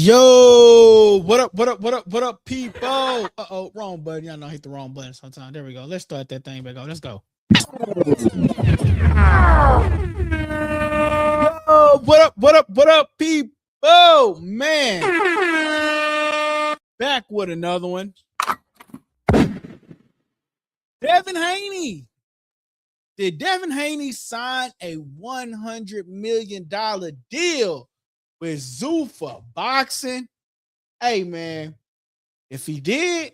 Yo, what up, what up, people? Uh-oh, wrong button. Y'all know I hit the wrong button sometimes. There we go. Let's start that thing back on. Let's go. Yo, what up, people? Man. Back with another one. Devin Haney. Did Devin Haney sign a $100 million deal with Zuffa Boxing? Hey, man, if he did,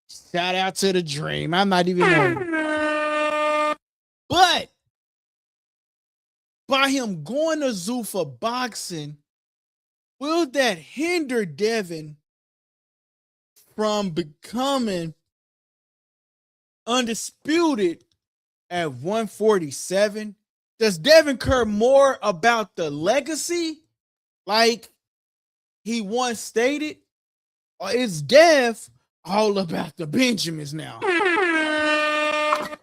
shout out to the dream. I'm not even knowing. But by him going to Zuffa Boxing, will that hinder Devin from becoming undisputed at 147? Does Devin care more about the legacy, like he once stated, or is Dev all about the Benjamins now? Shout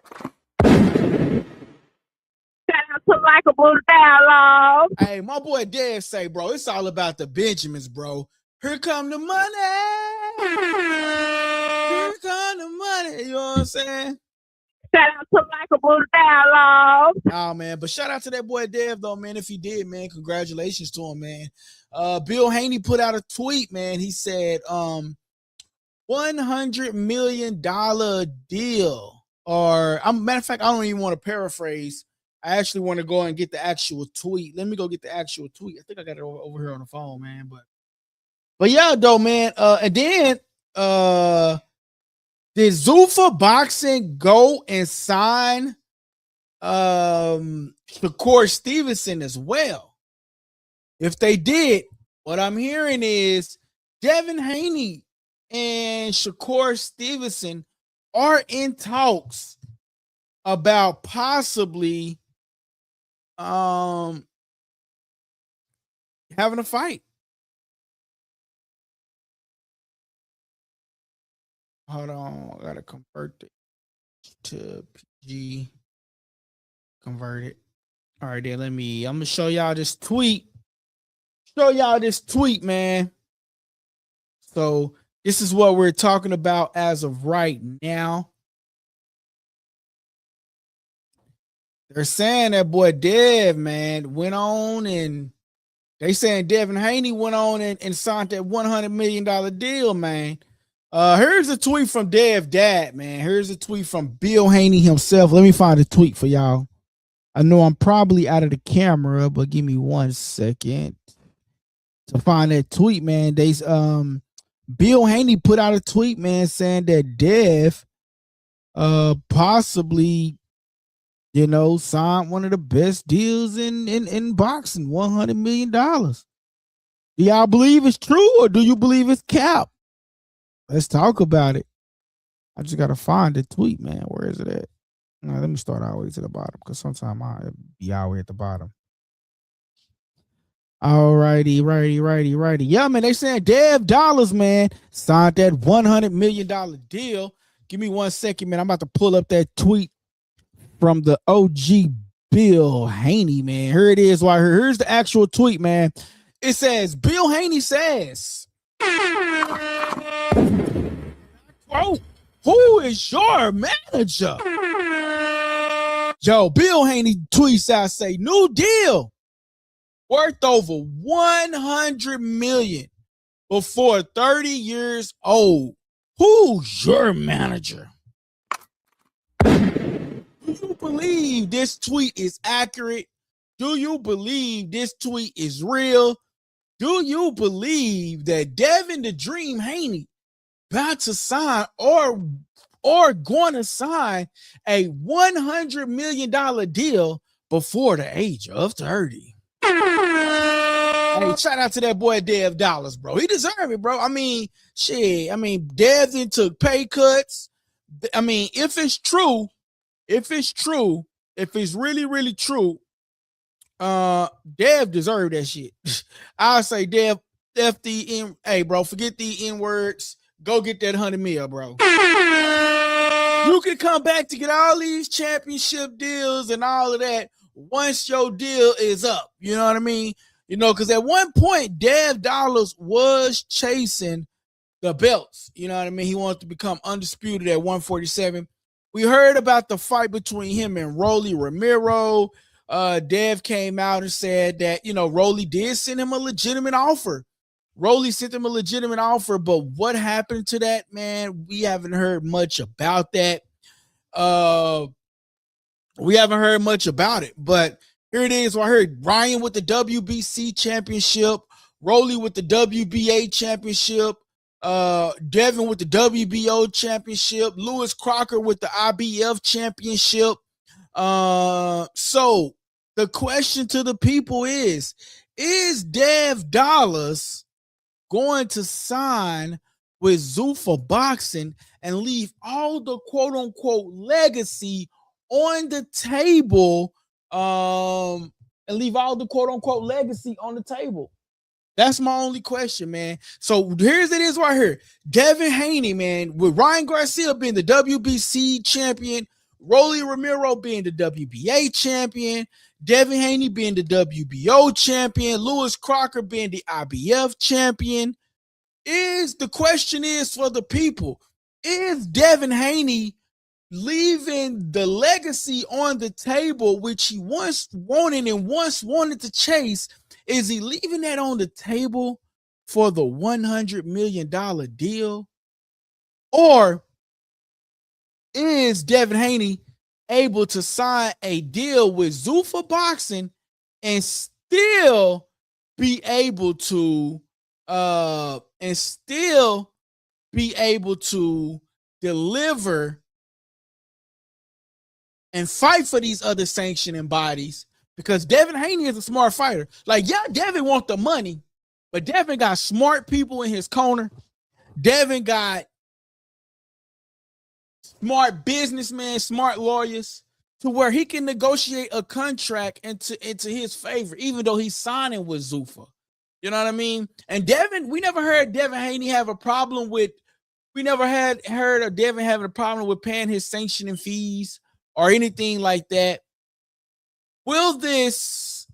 out to Likeable Dialogue. Hey, my boy Dev say, bro, it's all about the Benjamins, bro. Here come the money. Here come the money. You know what I'm saying? Shout out to Likeable Dialogue. Oh, man, but shout out to that boy Dev, though, man. If he did, man, congratulations to him, man. Bill Haney put out a tweet, man. He said, $100 million deal. Or, matter of fact, I don't even want to paraphrase. I actually want to go and get the actual tweet. Let me go get the actual tweet. I think I got it over here on the phone, man. But yeah, though, man. And then did Zuffa Boxing go and sign Shakur Stevenson as well? If they did, what I'm hearing is Devin Haney and Shakur Stevenson are in talks about possibly having a fight. Hold on, I gotta convert it to PG. Convert it. All right, then I'm gonna show y'all this tweet. Man. So this is what we're talking about as of right now. They're saying that boy Dev, man, went on, and they saying Devin Haney went on and signed that $100 million deal, man. Here's a tweet from Dev Dad, man. Here's a tweet from Bill Haney himself. Let me find a tweet for y'all. I know I'm probably out of the camera, but give me 1 second to find that tweet, man. Bill Haney put out a tweet, man, saying that Dev possibly, signed one of the best deals in boxing, $100 million. Do y'all believe it's true, or do you believe it's cap? Let's talk about it. I just got to find the tweet, man. Where is it at? Right, let me start all the way to the bottom, because sometimes I'll be all the way at the bottom. All righty. Yeah, man, they saying Dev Dollars, man, signed that $100 million deal. Give me 1 second, man. I'm about to pull up that tweet from the OG Bill Haney, man. Here it is right here. Here's the actual tweet, man. It says, Bill Haney says, "Oh, who is your manager?" Yo, Bill Haney tweets out, say, "New deal worth over $100 million before 30 years old. Who's your manager?" Do you believe this tweet is accurate? Do you believe this tweet is real? Do you believe that Devin the Dream Haney about to sign or going to sign a $100 million deal before the age of 30? Hey, shout out to that boy Dev Dollars, bro. He deserved it, bro. I mean, shit. I mean, Dev then took pay cuts. I mean, if it's really, really true, Dev deserved that shit. I say Dev, hey, bro, forget the N words. Go get that 100 mil, bro. You can come back to get all these championship deals and all of that once your deal is up. You know what I mean? You know, because at one point, Dev Dollars was chasing the belts. You know what I mean? He wanted to become undisputed at 147. We heard about the fight between him and Rolly Romero. Dev came out and said that, you know, Rolly did send him a legitimate offer. Rolly sent him a legitimate offer, but what happened to that, man? We haven't heard much about that. We haven't heard much about it, but here it is. I heard Ryan with the WBC championship, Rolly with the WBA championship, Devin with the WBO championship, Lewis Crocker with the IBF championship. So the question to the people is Dev Dollars going to sign with Zuffa Boxing and leave all the quote unquote legacy on the table, and leave all the quote unquote legacy on the table? That's my only question, man. So here's it is right here. Devin Haney, man, with Ryan Garcia being the WBC champion, Rolly Romero being the WBA champion, Devin Haney being the WBO champion, Lewis Crocker being the IBF champion. The question is for the people, is Devin Haney leaving the legacy on the table, which he once wanted to chase? Is he leaving that on the table for the $100 million deal? Or is Devin Haney able to sign a deal with Zuffa Boxing and still be able to deliver and fight for these other sanctioning bodies? Because Devin Haney is a smart fighter. Like, yeah, Devin wants the money, but Devin got smart people in his corner. Devin got smart businessmen, smart lawyers, to where he can negotiate a contract into his favor, even though he's signing with Zuffa. You know what I mean? And Devin, we never heard Devin Haney have a problem with, we never heard of Devin having a problem with paying his sanctioning fees or anything like that. Will this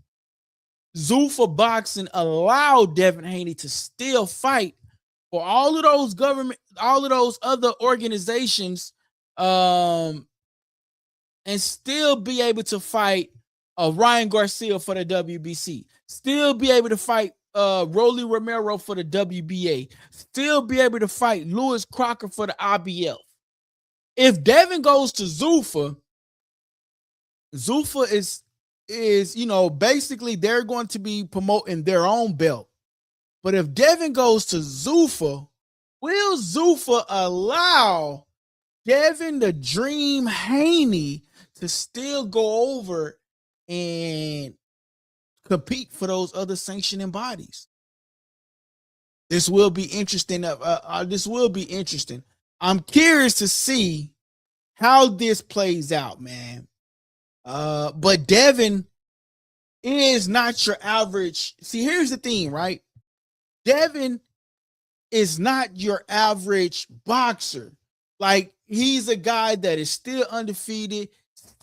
Zuffa Boxing allow Devin Haney to still fight for all of those other organizations, and still be able to fight Ryan Garcia for the WBC, still be able to fight Rolly Romero for the WBA, still be able to fight Lewis Crocker for the IBF? If Devin goes to Zuffa is, you know, basically they're going to be promoting their own belt. But if Devin goes to Zuffa, will Zuffa allow Devin the Dream Haney to still go over and compete for those other sanctioning bodies? This will be interesting. I'm curious to see how this plays out, man. But Devin is not your average. See, here's the thing, right? Devin is not your average boxer. Like, he's a guy that is still undefeated.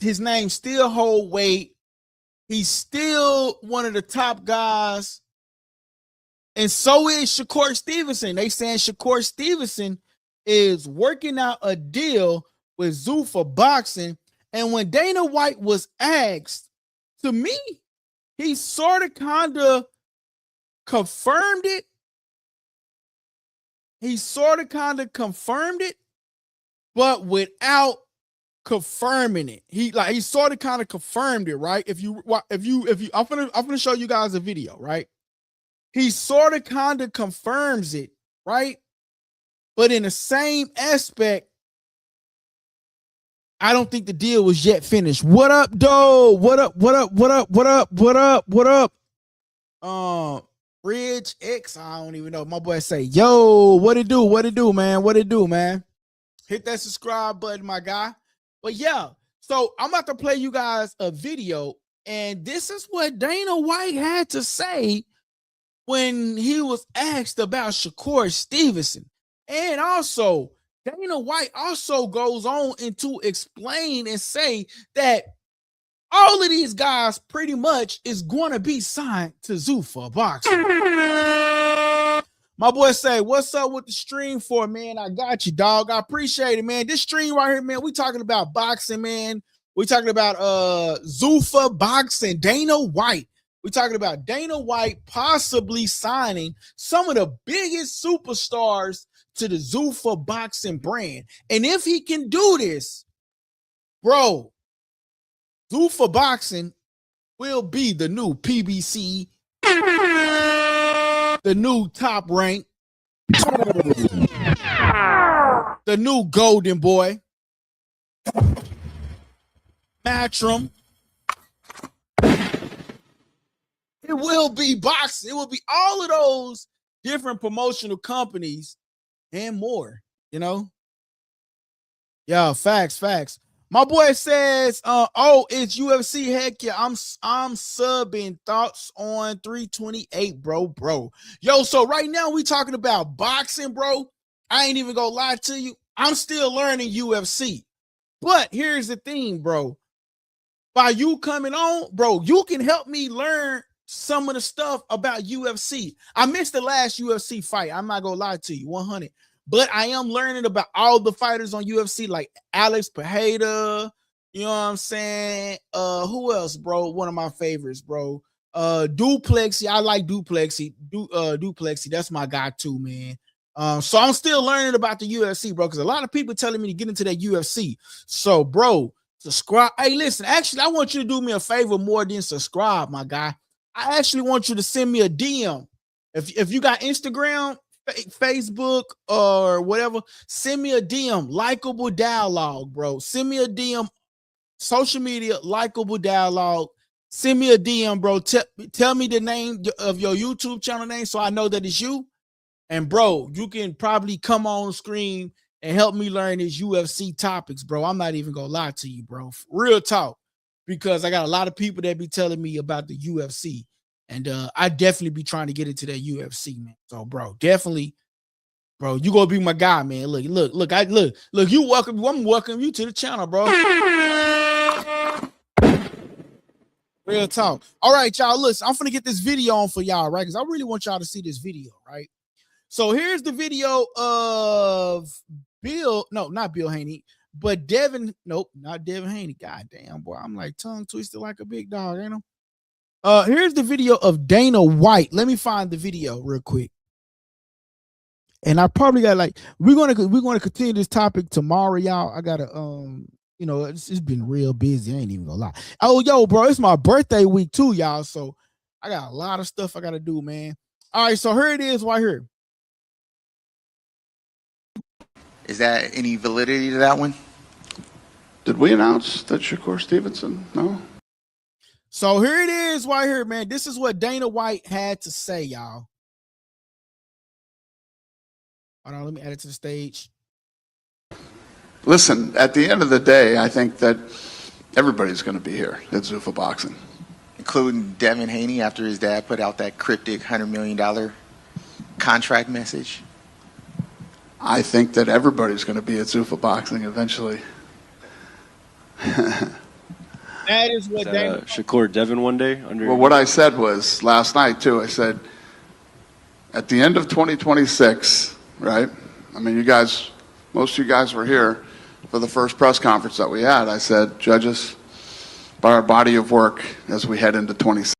His name still hold weight. He's still one of the top guys. And so is Shakur Stevenson. They saying Shakur Stevenson is working out a deal with Zuffa Boxing. And when Dana White was asked, to me, he sort of kind of confirmed it. But without confirming it. He sort of kind of confirmed it, right? I'm gonna show you guys a video, right? He sort of kind of confirms it, right? But in the same aspect, I don't think the deal was yet finished. What up, though? What up? Bridge X, I don't even know. My boy say, yo, what it do, man? Hit that subscribe button, my guy. But yeah, so I'm about to play you guys a video, and this is what Dana White had to say when he was asked about Shakur Stevenson. And also, Dana White also goes on to explain and say that all of these guys pretty much is going to be signed to Zuffa Boxing. My boy say, what's up with the stream for, man? I got you, dog. I appreciate it, man. This stream right here, man, we talking about boxing, man. We talking about Zuffa Boxing, Dana White. We talking about Dana White possibly signing some of the biggest superstars to the Zuffa Boxing brand. And if he can do this, bro, Zuffa Boxing will be the new PBC, the new Top Rank, the new Golden Boy, Matchroom. It will be boxing. It will be all of those different promotional companies and more, you know? Yeah, facts. My boy says, oh, it's UFC. Heck yeah, I'm subbing. Thoughts on 328, bro. Yo, so right now we talking about boxing, bro. I ain't even gonna lie to you. I'm still learning UFC. But here's the thing, bro. By you coming on, bro, you can help me learn some of the stuff about UFC. I missed the last UFC fight. I'm not gonna lie to you, 100. But I am learning about all the fighters on UFC, like Alex Pereira. You know what I'm saying? Who else, bro? One of my favorites, bro. Duplexy. I like Duplexy. Duplexy. That's my guy too, man. So I'm still learning about the UFC, bro, because a lot of people telling me to get into that UFC. So, bro, subscribe. Hey, listen, actually, I want you to do me a favor more than subscribe, my guy. I actually want you to send me a DM. If you got Instagram, Facebook, or whatever, send me a DM, Likeable Dialogue, bro. Send me a DM, social media, Likeable Dialogue. Send me a DM, bro. Tell me the name of your YouTube channel name so I know that it's you. And, bro, you can probably come on screen and help me learn these UFC topics, bro. I'm not even going to lie to you, bro. Real talk. Because I got a lot of people that be telling me about the UFC. And I definitely be trying to get into that UFC, man. So, bro, definitely, bro, you gonna be my guy, man. Look, you welcome. I'm welcoming you to the channel, bro. Real talk. All right, y'all. Listen, I'm gonna get this video on for y'all, right? Because I really want y'all to see this video, right? So here's the video of not Bill Haney, but Devin. Nope, not Devin Haney. God damn, boy, I'm like tongue twisted like a big dog, ain't I? Here's the video of Dana White. Let me find the video real quick. And I probably got we're gonna continue this topic tomorrow, y'all. I gotta it's been real busy. I ain't even gonna lie. Oh, yo, bro, it's my birthday week too, y'all. So I got a lot of stuff I gotta do, man. All right, so here it is right here. Is that any validity to that one? Did we announce that Shakur Stevenson? No. So here it is right here, man. This is what Dana White had to say, y'all. Hold on, let me add it to the stage. Listen, at the end of the day, I think that everybody's going to be here at Zuffa Boxing. Including Devin Haney after his dad put out that cryptic $100 million contract message? I think that everybody's going to be at Zuffa Boxing eventually. That is what Dana Shakur Devin one day under. Well, what I said was last night too. I said at the end of 2026, right? I mean, most of you guys were here for the first press conference that we had. I said, judge us by our body of work as we head into 26.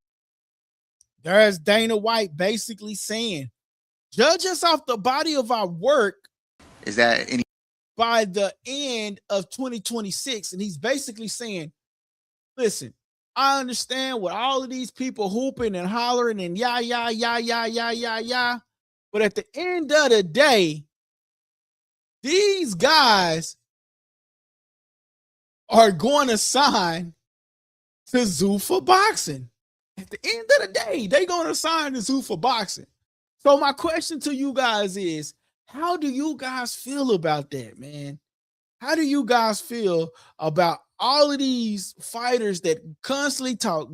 There's Dana White basically saying, judge us off the body of our work. Is that any by the end of 2026? And he's basically saying, listen, I understand what all of these people hooping and hollering and yeah. But at the end of the day, these guys are going to sign to Zuffa Boxing. At the end of the day, they're going to sign to Zuffa Boxing. So my question to you guys is, how do you guys feel about that, man? How do you guys feel about all of these fighters that constantly talk,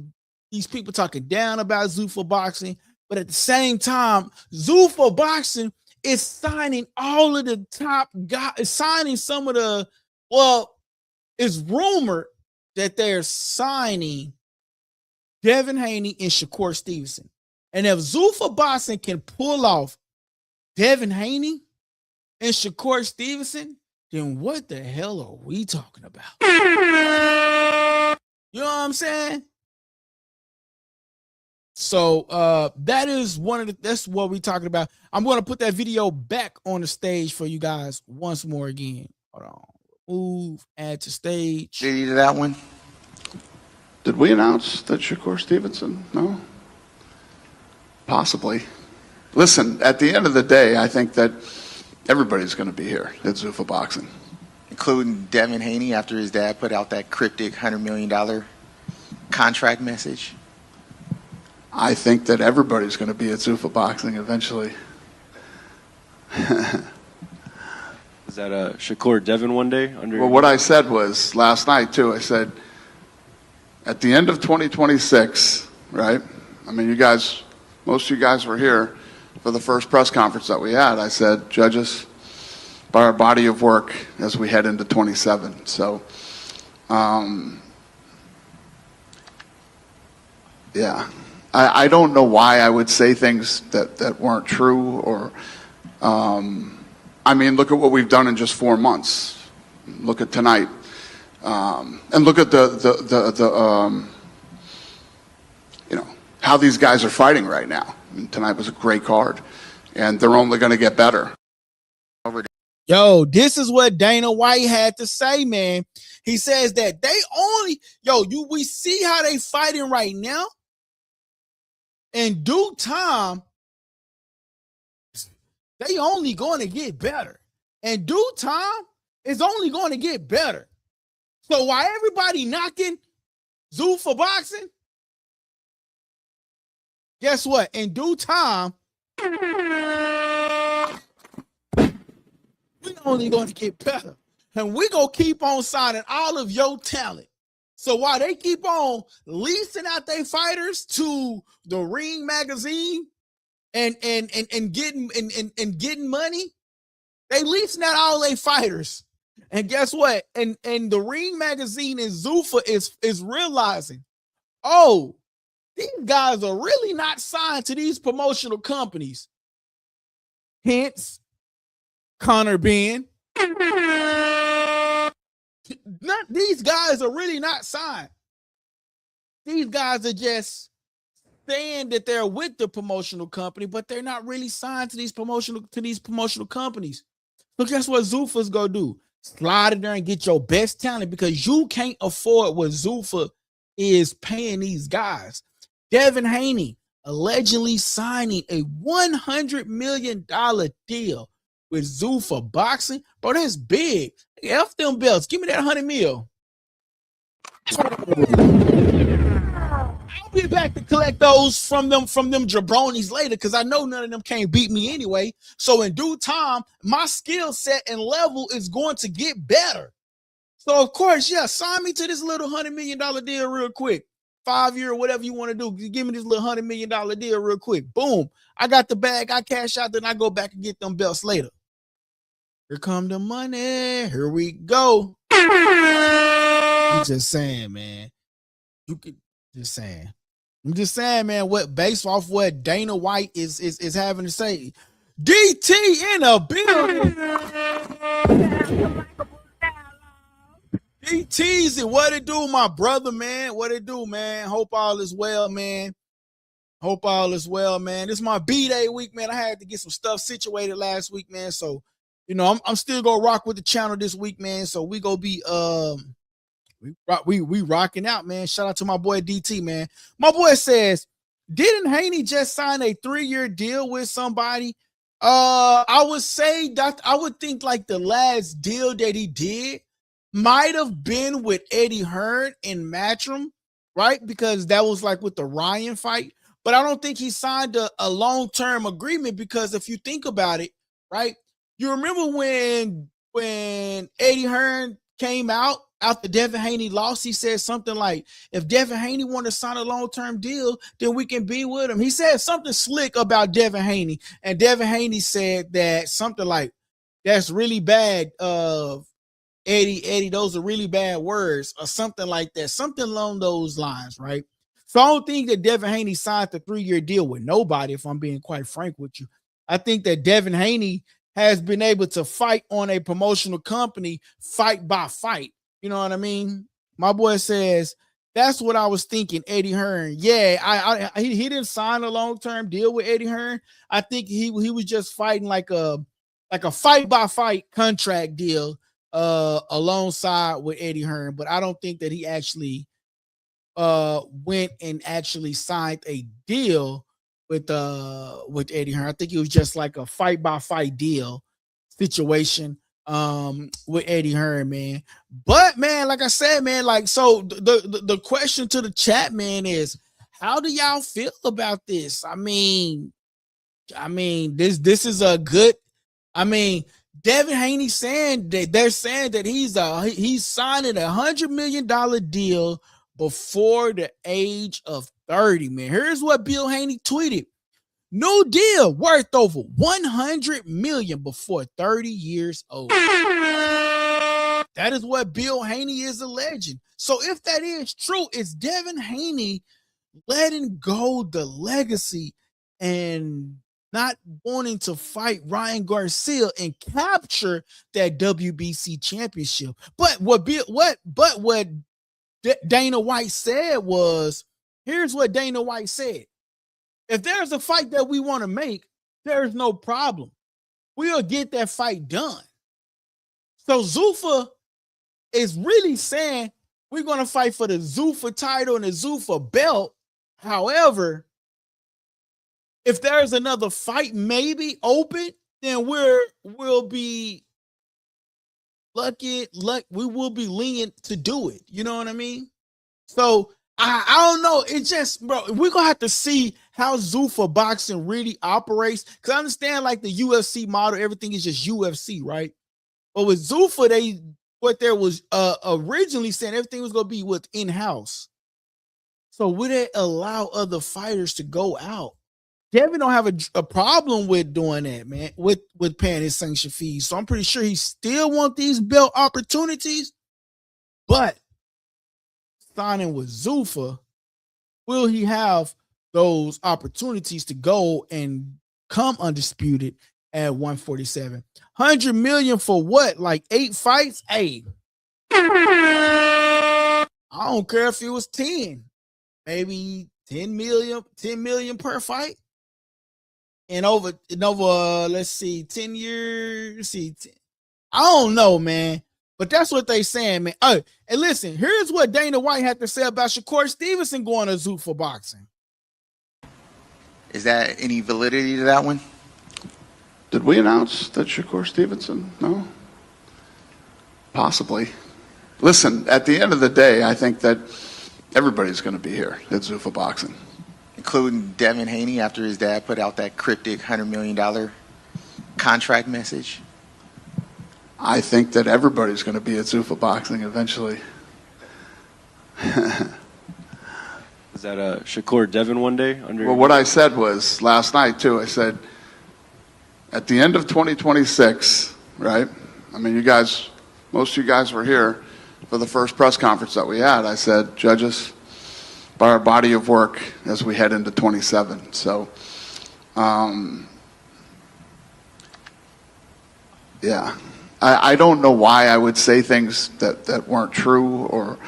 these people talking down about Zuffa Boxing, but at the same time, Zuffa Boxing is signing all of the top guys, signing some of the, well, it's rumored that they're signing Devin Haney and Shakur Stevenson. And if Zuffa Boxing can pull off Devin Haney and Shakur Stevenson, then what the hell are we talking about? You know what I'm saying? So that's what we're talking about. I'm going to put that video back on the stage for you guys once more again. Hold on. Move, add to stage. Did you do that one? Did we announce that Shakur Stevenson? No? Possibly. Listen, at the end of the day, I think that everybody's going to be here at Zuffa Boxing. Including Devin Haney after his dad put out that cryptic $100 million contract message? I think that everybody's going to be at Zuffa Boxing eventually. Is that a Shakur Devin one day? Well, what I said was last night, too, I said, at the end of 2026, right? I mean, you guys, most of you guys were here for the first press conference that we had. I said, judge us by our body of work as we head into 27. So, yeah. I don't know why I would say things that weren't true or, I mean, look at what we've done in just 4 months. Look at tonight. And look at you know, how these guys are fighting right now. I mean, tonight was a great card, and they're only going to get better. Yo, this is what Dana White had to say, man. He says that they only, we see how they fighting right now. In due time, they only going to get better. In due time, it's only going to get better. So while everybody knocking Zuffa Boxing, guess what? In due time, we're only going to get better. And we're going to keep on signing all of your talent. So while they keep on leasing out their fighters to the Ring magazine and getting money, they leasing out all their fighters. And guess what? And the Ring magazine and Zuffa is realizing, oh, these guys are really not signed to these promotional companies. Hence, Conor Ben. These guys are really not signed. These guys are just saying that they're with the promotional company, but they're not really signed to these promotional companies. So guess what Zuffa's gonna do? Slide in there and get your best talent because you can't afford what Zuffa is paying these guys. Devin Haney allegedly signing a $100 million deal with Zuffa Boxing. Bro, that's big. F them belts. Give me that 100 mil. I'll be back to collect those from them jabronis later because I know none of them can't beat me anyway. So in due time, my skill set and level is going to get better. So of course, yeah, sign me to this little $100 million deal real quick. 5 year, whatever you want to do. Give me this little $100 million deal real quick. Boom. I got the bag. I cash out. Then I go back and get them belts later. Here come the money. Here we go. I'm just saying, man. I'm just saying, man, what based off what Dana White is having to say. DT in a building. DT's it. What it do, my brother, man? What it do, man? Hope all is well, man. Hope all is well, man. This is my B-Day week, man. I had to get some stuff situated last week, man. So, you know, I'm still gonna rock with the channel this week, man. So we gonna be we rocking out, man. Shout out to my boy DT, man. My boy says, didn't Haney just sign a 3-year deal with somebody? I would say that I would think like the last deal that he did might have been with Eddie Hearn in Matchroom, right? Because that was like with the Ryan fight. But I don't think he signed a long-term agreement because if you think about it, right? You remember when Eddie Hearn came out after Devin Haney lost, he said something like, if Devin Haney want to sign a long-term deal, then we can be with him. He said something slick about Devin Haney. And Devin Haney said that something like, that's really bad of Eddie, those are really bad words, or something like that, something along those lines, right? So I don't think that Devin Haney signed the 3-year deal with nobody, if I'm being quite frank with you. I think that Devin Haney has been able to fight on a promotional company, fight by fight. You know what I mean? My boy says, that's what I was thinking, Eddie Hearn. Yeah, he didn't sign a long-term deal with Eddie Hearn. I think he was just fighting like a fight by fight contract deal alongside with Eddie Hearn, but I don't think that he actually went and actually signed a deal with Eddie Hearn. I think it was just like a fight by fight deal situation with Eddie Hearn, man. But man, like I said, man, like, so the question to the chat, man, is how do y'all feel about this? I mean, this is a good, Devin Haney saying that they're saying that he's signing $100 million deal before the age of 30, man. Here's what Bill Haney tweeted. New deal worth over $100 million before 30 years old. That is what Bill Haney is alleging. So if that is true, it's Devin Haney letting go the legacy and not wanting to fight Ryan Garcia and capture that WBC championship. But what Dana White said was, here's what Dana White said. If there's a fight that we want to make, there's no problem. We'll get that fight done. So Zuffa is really saying we're going to fight for the Zuffa title and the Zuffa belt. However, if there's another fight maybe open, then we'll be lucky. We will be lenient to do it. You know what I mean? So I don't know. It just, bro, we're gonna have to see how Zuffa Boxing really operates. Because I understand, like, the UFC model, everything is just UFC, right? But with Zuffa, they was originally saying everything was gonna be with in-house. So would it allow other fighters to go out? Devin don't have a problem with doing that, man, with paying his sanction fees. So I'm pretty sure he still want these belt opportunities. But signing with Zuffa, will he have those opportunities to go and come undisputed at 147? $100 million for what? Like 8 fights? Hey, I don't care if it was 10, maybe 10 million per fight. And over, let's see, 10 years. I don't know, man. But that's what they saying, man. Oh, and listen, here's what Dana White had to say about Shakur Stevenson going to Zuffa Boxing. Is that any validity to that one? Did we announce that Shakur Stevenson? No? Possibly. Listen, at the end of the day, I think that everybody's going to be here at Zuffa Boxing. Including Devin Haney after his dad put out that cryptic $100 million contract message? I think that everybody's going to be at Zuffa Boxing eventually. Is that a Shakur Devin one day? Well, what I said was last night, too, I said, at the end of 2026, right? I mean, you guys, most of you guys were here for the first press conference that we had. I said, judge us by our body of work as we head into 27. So, yeah. I don't know why I would say things that weren't true or.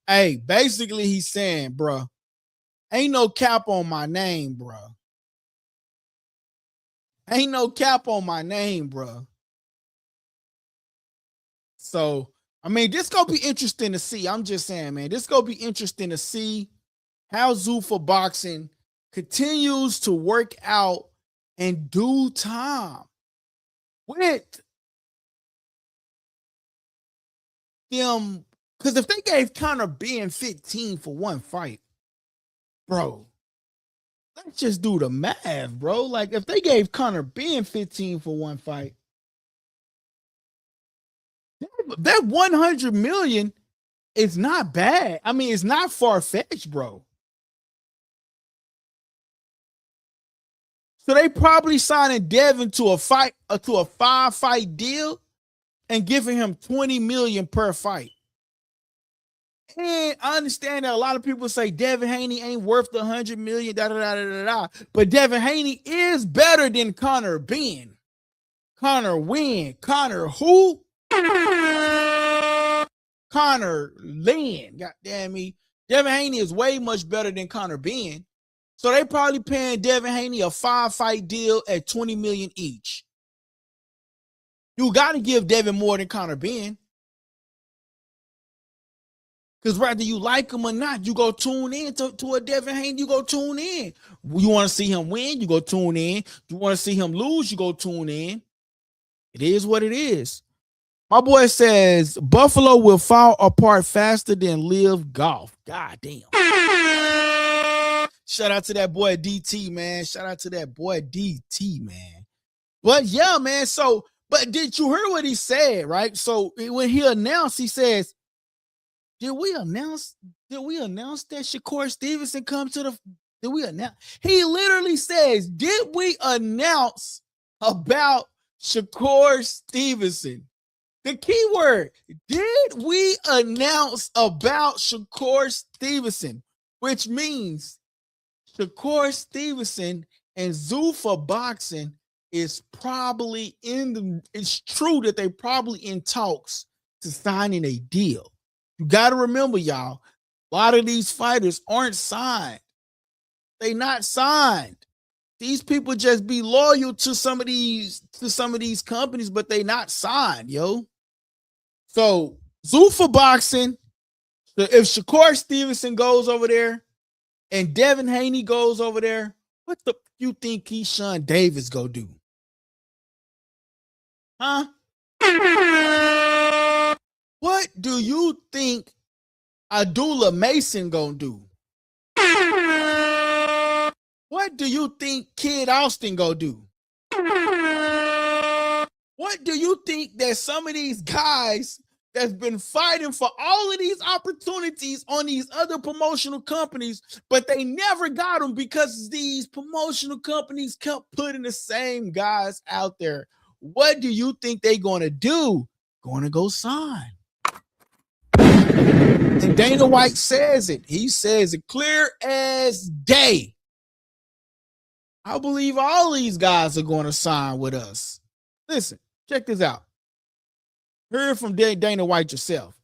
Hey, basically he's saying, bro, ain't no cap on my name, bro. Ain't no cap on my name, bro. So, I mean, this gonna be interesting to see. I'm just saying, man, this gonna be interesting to see how Zuffa Boxing continues to work out in due time with them. Because if they gave Conor Ben 15 for one fight, bro, let's just do the math, bro. Like, if they gave Conor Ben 15 for one fight, that 100 million is not bad. I mean, it's not far-fetched, bro. So they probably signing Devin to a 5-fight deal and giving him $20 million per fight. And I understand that a lot of people say Devin Haney ain't worth the $100 million, but Devin Haney is better than Conor Ben. Conor win. Conor who? Conor Lynn. God damn me. Devin Haney is way much better than Conor Ben. So they probably paying Devin Haney a 5-fight deal at $20 million each. You got to give Devin more than Conor Ben. Because whether you like him or not, you go tune in to a Devin Haney, you go tune in. You want to see him win, you go tune in. You want to see him lose, you go tune in. It is what it is. My boy says, Buffalo will fall apart faster than live golf. God damn. Shout out to that boy DT, man. Shout out to that boy DT, man. But yeah, man. So, but did you hear what he said, right? So when he announced, he says, Did we announce that Shakur Stevenson come to the? Did we announce? He literally says, "Did we announce about Shakur Stevenson?" The key word: did we announce about Shakur Stevenson? Which means Shakur Stevenson and Zuffa Boxing is probably it's true that they probably in talks to signing a deal. You got to remember, y'all, a lot of these fighters aren't signed. They not signed. These people just be loyal to some of these companies, but they not signed, yo. So Zuffa Boxing, if Shakur Stevenson goes over there and Devin Haney goes over there, what the you think Keyshawn Davis go do? Huh? What do you think Abdullah Mason gonna do? What do you think Kid Austin gonna do? What do you think that some of these guys that's been fighting for all of these opportunities on these other promotional companies, but they never got them because these promotional companies kept putting the same guys out there? What do you think they gonna do? Gonna go sign. And Dana White says it. He says it clear as day. I believe all these guys are going to sign with us. Listen, check this out. Hear from Dana White yourself.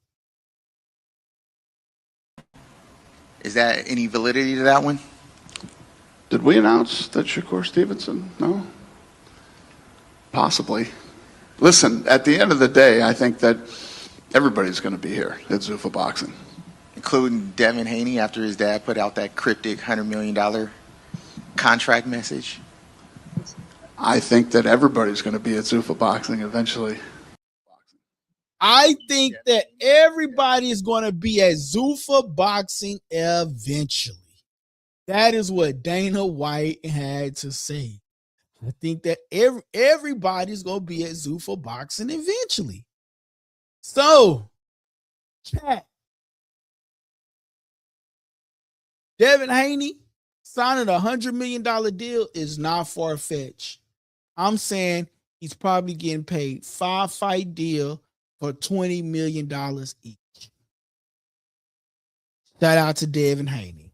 Is that any validity to that one? Did we announce that Shakur Stevenson? No? Possibly. Listen, at the end of the day, I think that everybody's going to be here at Zuffa Boxing. Including Devin Haney after his dad put out that cryptic $100 million contract message? I think that everybody's going to be at Zuffa Boxing eventually. I think that everybody is going to be at Zuffa Boxing eventually. That is what Dana White had to say. I think that everybody's going to be at Zuffa Boxing eventually. So, chat. Devin Haney signing a $100 million deal is not far-fetched. I'm saying he's probably getting paid 5-fight deal for $20 million each. Shout out to Devin Haney.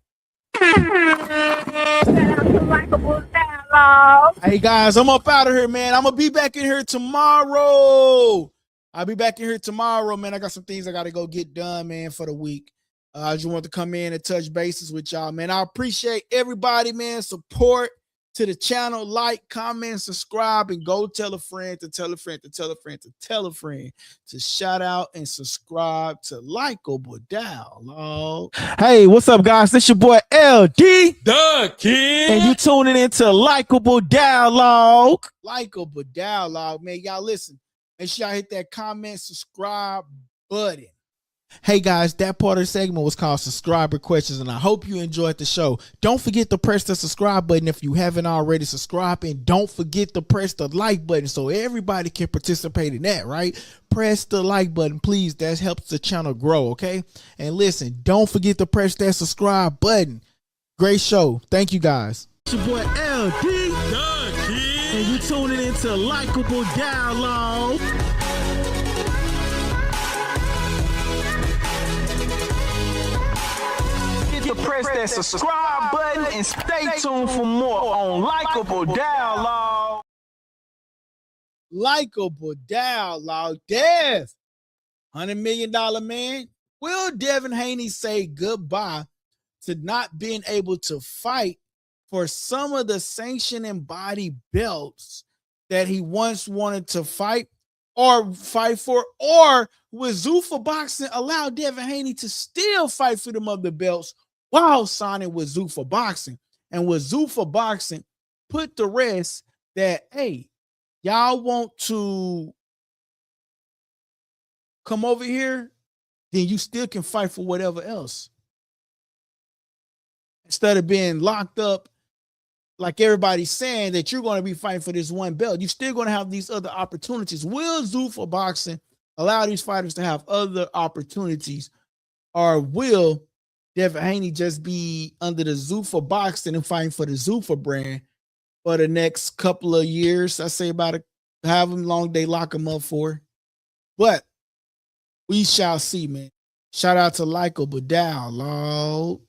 Shout out to Likeable Dialogue. Hey guys, I'm up out of here, man. I'm gonna be back in here tomorrow. I'll be back in here tomorrow, man. I got some things I gotta go get done, man, for the week. I just want to come in and touch bases with y'all, man. I appreciate everybody, man. Support to the channel, like, comment, subscribe, and go tell a friend to tell a friend to tell a friend to tell a friend to shout out and subscribe to Likeable Dialogue. Hey, what's up, guys? This your boy LD, the Kid, and you tuning into Likeable Dialogue. Likeable Dialogue, man. Y'all listen. Make sure y'all hit that comment, subscribe button. Hey guys, that part of the segment was called Subscriber Questions, and I hope you enjoyed the show. Don't forget to press the subscribe button if you haven't already subscribed, and don't forget to press the like button so everybody can participate in that, right? Press the like button, please. That helps the channel grow, okay? And listen, don't forget to press that subscribe button. Great show. Thank you guys. It's your boy LD. and you tuning into Likeable Dialogue. Press that subscribe button and stay tuned for more on Likeable Dialogue. Likeable Dialogue. Dev, $100 million man. Will Devin Haney say goodbye to not being able to fight for some of the sanctioned and body belts that he once wanted to fight for? Or will Zuffa Boxing allow Devin Haney to still fight for them other belts while signing with Zuffa Boxing? And with Zuffa Boxing put to rest that, hey, y'all want to come over here, then you still can fight for whatever else. Instead of being locked up, like everybody's saying that you're going to be fighting for this one belt, you're still going to have these other opportunities. Will Zuffa Boxing allow these fighters to have other opportunities, or will Devin Haney just be under the Zuffa Boxing and fighting for the Zuffa brand for the next couple of years? I say about however long they lock him up for. But we shall see, man. Shout out to Likeable Dialogue.